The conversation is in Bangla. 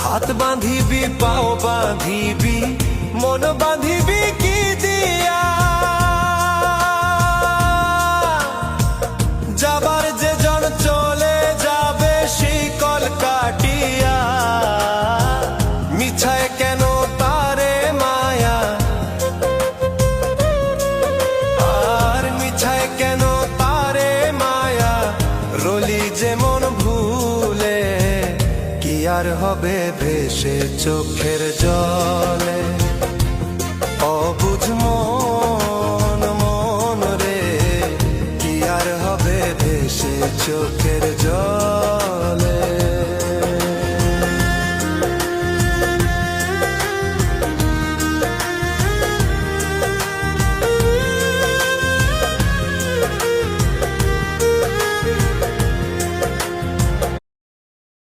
হাত বাঁধিবি পাও বাঁধিবি মন বাঁধিবি কি দিয়া, যাবার যে জন চলে যাবে শিকল কাটিয়া। মিছায় কেন তারে মায়া, আর মিছায় কেন তারে মায়া, রলি যেমন ভুলে কি আর হবে ভেসে চোখের জলে। অবুঝ মন মন রে কি আর হবে ভেসে চোখ